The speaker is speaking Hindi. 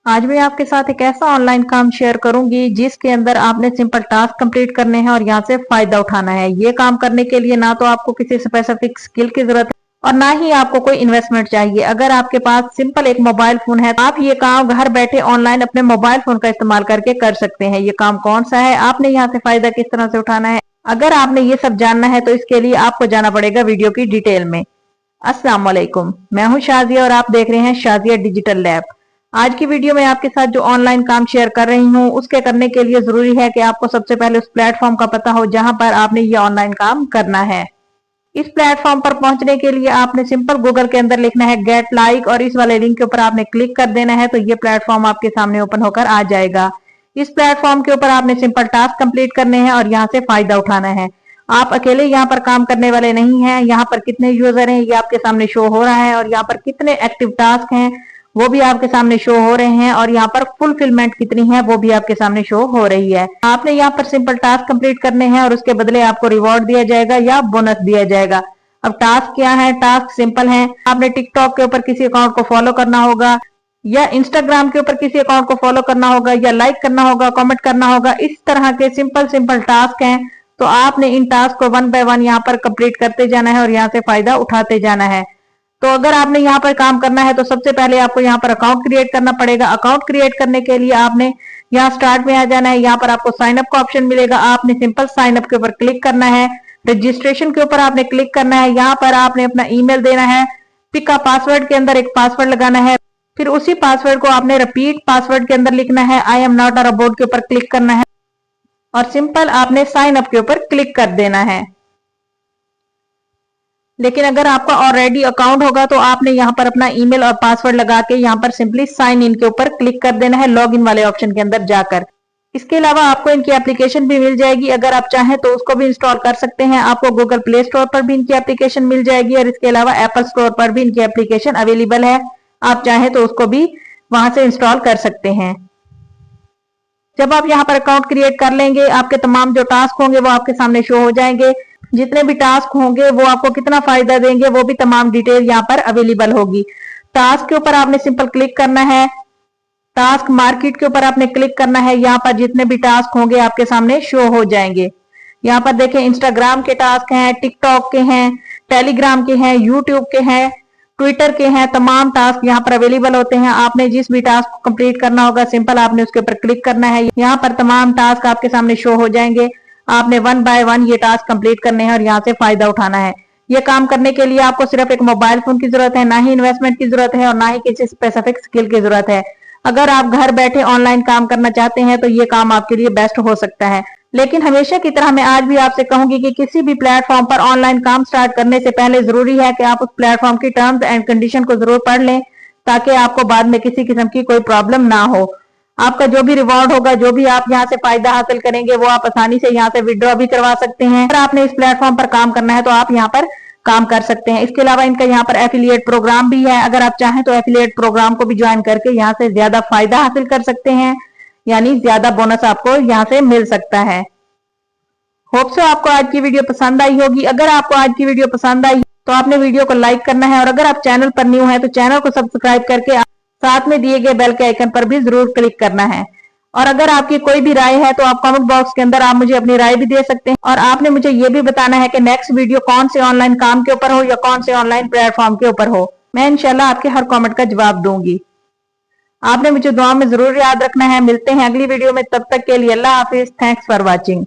आज मैं आपके साथ एक ऐसा ऑनलाइन काम शेयर करूंगी जिसके अंदर आपने सिंपल टास्क कंप्लीट करने हैं और यहाँ से फायदा उठाना है। ये काम करने के लिए ना तो आपको किसी स्पेसिफिक स्किल की जरूरत है और ना ही आपको कोई इन्वेस्टमेंट चाहिए। अगर आपके पास सिंपल एक मोबाइल फोन है तो आप ये काम घर बैठे ऑनलाइन अपने मोबाइल फोन का इस्तेमाल करके कर सकते हैं। ये काम कौन सा है, आपने यहाँ से फायदा किस तरह से उठाना है, अगर आपने ये सब जानना है तो इसके लिए आपको जाना पड़ेगा वीडियो की डिटेल में। अस्सलाम वालेकुम, मैं हूं शाजिया और आप देख रहे हैं शाजिया डिजिटल लैब। आज की वीडियो में आपके साथ जो ऑनलाइन काम शेयर कर रही हूं उसके करने के लिए जरूरी है कि आपको सबसे पहले उस प्लेटफॉर्म का पता हो जहां पर आपने ये ऑनलाइन काम करना है। इस प्लेटफॉर्म पर पहुंचने के लिए आपने सिंपल गूगल के अंदर लिखना है गेट लाइक और इस वाले लिंक के ऊपर आपने क्लिक कर देना है तो ये प्लेटफॉर्म आपके सामने ओपन होकर आ जाएगा। इस प्लेटफॉर्म के ऊपर आपने सिंपल टास्क कंप्लीट करने हैं और यहाँ से फायदा उठाना है। आप अकेले यहाँ पर काम करने वाले नहीं हैं। यहाँ पर कितने यूजर हैं ये आपके सामने शो हो रहा है और यहाँ पर कितने एक्टिव टास्क हैं वो भी आपके सामने शो हो रहे हैं और यहाँ पर फुलफिलमेंट कितनी है वो भी आपके सामने शो हो रही है। आपने यहाँ पर सिंपल टास्क कंप्लीट करने हैं और उसके बदले आपको रिवॉर्ड दिया जाएगा या बोनस दिया जाएगा। अब टास्क क्या है, टास्क सिंपल है। आपने टिकटॉक के ऊपर किसी अकाउंट को फॉलो करना होगा या इंस्टाग्राम के ऊपर किसी अकाउंट को फॉलो करना होगा या लाइक करना होगा, कमेंट करना होगा। इस तरह के सिंपल सिंपल टास्क हैं तो आपने इन टास्क को वन बाय वन यहाँ पर कंप्लीट करते जाना है और यहाँ से फायदा उठाते जाना है। तो अगर आपने यहाँ पर काम करना है तो सबसे पहले आपको यहाँ पर अकाउंट क्रिएट करना पड़ेगा। अकाउंट क्रिएट करने के लिए आपने यहाँ स्टार्ट में आ जाना है। यहाँ पर आपको साइन अप का ऑप्शन मिलेगा, आपने सिंपल साइन अप के ऊपर क्लिक करना है। रजिस्ट्रेशन के ऊपर आपने क्लिक करना है। यहाँ पर आपने अपना ईमेल देना है। पिक अ पासवर्ड के अंदर एक पासवर्ड लगाना है, फिर उसी पासवर्ड को आपने रिपीट पासवर्ड के अंदर लिखना है। I am not a robot के ऊपर क्लिक करना है और सिंपल आपने साइन अप के ऊपर क्लिक कर देना है। लेकिन अगर आपका ऑलरेडी अकाउंट होगा तो आपने यहाँ पर अपना ईमेल और पासवर्ड लगा के यहाँ पर सिंपली साइन इन के ऊपर क्लिक कर देना है लॉग इन वाले ऑप्शन के अंदर जाकर। इसके अलावा आपको इनकी एप्लीकेशन भी मिल जाएगी, अगर आप चाहें तो उसको भी इंस्टॉल कर सकते हैं। आपको गूगल प्ले स्टोर पर भी इनकी एप्लीकेशन मिल जाएगी और इसके अलावा एप्पल स्टोर पर भी इनकी एप्लीकेशन अवेलेबल है। आप चाहें तो उसको भी वहां से इंस्टॉल कर सकते हैं। जब आप यहाँ पर अकाउंट क्रिएट कर लेंगे आपके तमाम जो टास्क होंगे वो आपके सामने शो हो जाएंगे। जितने भी टास्क होंगे वो आपको कितना फायदा देंगे वो भी तमाम डिटेल यहाँ पर अवेलेबल होगी। टास्क के ऊपर आपने सिंपल क्लिक करना है। टास्क मार्केट के ऊपर आपने क्लिक करना है। यहाँ पर जितने भी टास्क होंगे आपके सामने शो हो जाएंगे। यहाँ पर देखें इंस्टाग्राम के टास्क हैं, टिकटॉक के हैं, टेलीग्राम के हैं, यूट्यूब के हैं, ट्विटर के हैं। तमाम टास्क यहाँ पर अवेलेबल होते हैं। आपने जिस भी टास्क को कंप्लीट करना होगा सिंपल आपने उसके ऊपर क्लिक करना है। यहाँ पर तमाम टास्क आपके सामने शो हो जाएंगे। आपने वन बाय वन ये टास्क कंप्लीट करने हैं और यहाँ से फायदा उठाना है। ये काम करने के लिए आपको सिर्फ एक मोबाइल फोन की जरूरत है, ना ही इन्वेस्टमेंट की जरूरत है और ना ही किसी स्पेसिफिक स्किल की जरूरत है। अगर आप घर बैठे ऑनलाइन काम करना चाहते हैं तो ये काम आपके लिए बेस्ट हो सकता है। लेकिन हमेशा की तरह मैं आज भी आपसे कहूंगी कि किसी भी प्लेटफॉर्म पर ऑनलाइन काम स्टार्ट करने से पहले जरूरी है कि आप उस प्लेटफॉर्म की टर्म्स एंड कंडीशन को जरूर पढ़ लें ताकि आपको बाद में किसी किस्म की कोई प्रॉब्लम ना हो। आपका जो भी रिवॉर्ड होगा, जो भी आप यहाँ से फायदा हासिल करेंगे वो आप आसानी से यहाँ से विड्रॉ भी करवा सकते हैं। अगर आपने इस प्लेटफॉर्म पर काम करना है तो आप यहाँ पर काम कर सकते हैं। इसके अलावा इनका यहाँ पर एफिलिएट प्रोग्राम भी है। अगर आप चाहें तो एफिलिएट प्रोग्राम को भी ज्वाइन करके यहाँ से ज्यादा फायदा हासिल कर सकते हैं, यानी ज्यादा बोनस आपको यहाँ से मिल सकता है। होप सो आपको आज की वीडियो पसंद आई होगी। अगर आपको आज की वीडियो पसंद आई तो आपने वीडियो को लाइक करना है और अगर आप चैनल पर न्यू है तो चैनल को सब्सक्राइब करके साथ में दिए गए बेल के आइकन पर भी जरूर क्लिक करना है। और अगर आपकी कोई भी राय है तो आप कमेंट बॉक्स के अंदर आप मुझे अपनी राय भी दे सकते हैं और आपने मुझे ये भी बताना है कि नेक्स्ट वीडियो कौन से ऑनलाइन काम के ऊपर हो या कौन से ऑनलाइन प्लेटफॉर्म के ऊपर हो। मैं इंशाल्लाह आपके हर कमेंट का जवाब दूंगी। आपने मुझे दुआ में जरूर याद रखना है। मिलते हैं अगली वीडियो में, तब तक के लिए अल्लाह हाफिज। Thanks for watching.